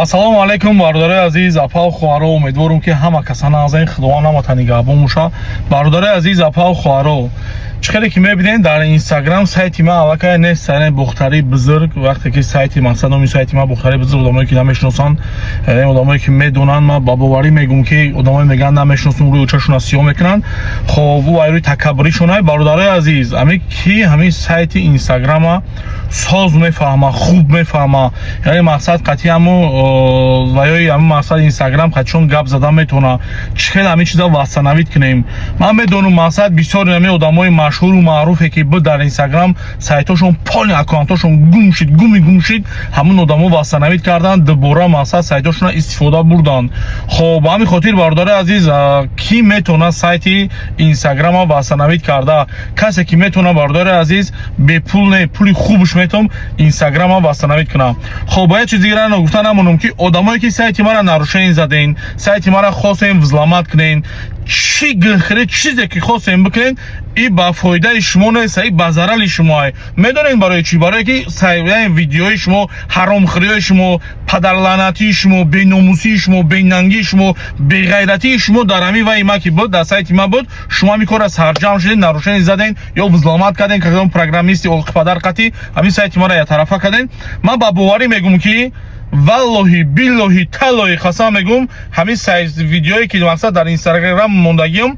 ассалому алайкум бародари азиз апау хуаро умедворум ки ҳама каса назаин худованд намота нигаҳбон муша. бародари азиз апау хуаро чӣ хеле ки мебинед дар инстаграм сайти ма аллакай нест сайне бухтари бузург вақте ки сайти мақсад номи сайти ма бухтари бузург одамое ки намешиносанд одамое ки медонанд ма ба боварӣ мегӯм ки одамое мегӯянд намешиносум рӯи очашона сиёҳ мекунанд. хоб ӯ айрӯи такаббуришонай бародари азиз ами ки ҳамин сайти инстаграма соз мефаҳма хуб мефаҳма яъне мақсад қатъи ҳамо ваёи ҳамин мақсад инстаграм қатъишон гап задан метавона чӣ хел ҳамин чиза вастанавид кунем. ман медонам мақсад бисёри ҳамин одамои машҳуру маъруфе ки буд дар инстаграм сайтошон полни аккаунтошон гум шид ҳамин одамо вастанавид карданд дубора мақсад сайтошона истифода бурданд. хоб ба ҳамин хотир бародари азиз ки метавонад сайти инстаграма вастанавид карда касе ки метавонад бародари азиз бепул не пули хубш метавонам инстаграма вастанавид кунам. хоб ба як чизи дигара гуфта намонам ки одамое ки сайти мара нарушение заден сайти мара хостем взломат кунен чӣ гирхире чизе ки хостем бикунен и ба фоидаи шумо нест и ба зарари шумо. медонед барои чӣ? барое ки видеои шумо ҳаромхӯриҳои шумо падарлаънатии шумо беномусии шумо бенангии шумо беғайратии шумо дар ҳамин ваи ма ки буд дар сайти ма буд шумо ҳамин кора сарҷам шудед нарушение заден ё взломат карден кадом программисти оқипадар қатӣ ҳамин сайти мара ятарафа карден. ман ба боварӣ мегӯм ки валлоҳи биллоҳи таллоҳи қасам мегӯм ҳамин сайт видеое ки мақсад дар инстаграм мондагиам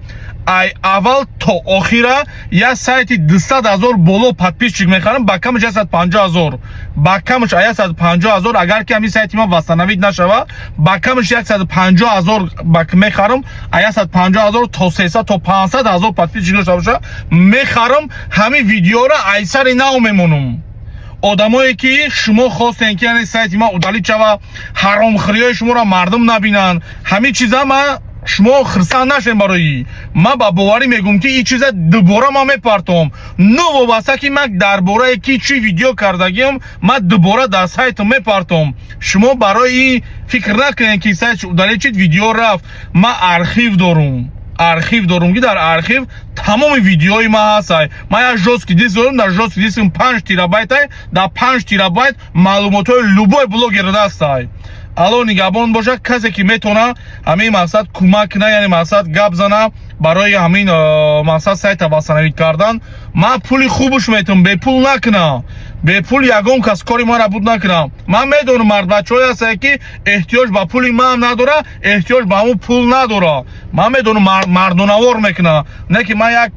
ай аввал то охира як сайти 200 000 боло подписчик мехарам ба камаш 150 000 ба камаш 150 000 агар ки ҳамин сайти ма вастанавид нашава ба камаш 150 000 мехарам 150 000 то 300 то 500 000 подписчик дошта боша мехарам ҳамин видеора айсари нав мемонам. одамое ки шумо хостен ки яъне сайти ма удалид шава ҳаромхӯриҳои шуморо мардум набинанд ҳамин чиза ма шумо хирсанд нашен барои ман ба боварӣ мегӯм ки ин чиза дубора ман мепартом новобаста ки ман дар борае ки чӣ видео кардагиам ман дубора дар сайтам мепартом. шумо барои фикр накунед ки сайт удалид шид видео рафт. ман архив дорум ки дар архив тамоми видеои ман ҳастай. ман як жёстки диск дорам дар жёстки дискам 5 терабайтай дар 5 терабайт маълумотҳои любой блогер ҳастай. алло нигаҳбон боша касе ки метавона ҳамин мақсад кӯмак куна яъне мақсад гап зана барои ҳамин мақсад сайта вастанавид кардан. ман пули хубш метавонам бепул накунам бепул ягон кас кори мара буд накунам. ман медонам мардбачаҳое ҳастанд ки эҳтиёҷ ба пули ман надора эҳтиёҷ ба ҳамун пул надора. ман медонам мардонавор мекунам не ки ман як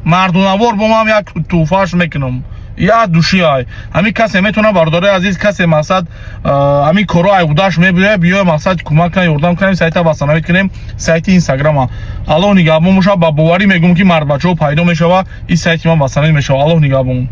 мардонавор бо ман як тӯҳфааш мекунам я душиай. ҳамин касе метавона бародари азиз касе мақсад ҳамин коро айбудаш мебиёя биёя мақсад кӯмак кунем ёрдам кунем сайта вастанавид кунем сайти инстаграма. аллоҳ нигаҳбон боша ба боварӣ мегӯм ки мардбачаҳо пайдо мешава ин сайти ман вастанавид мешава. аллоҳ нигаҳбон.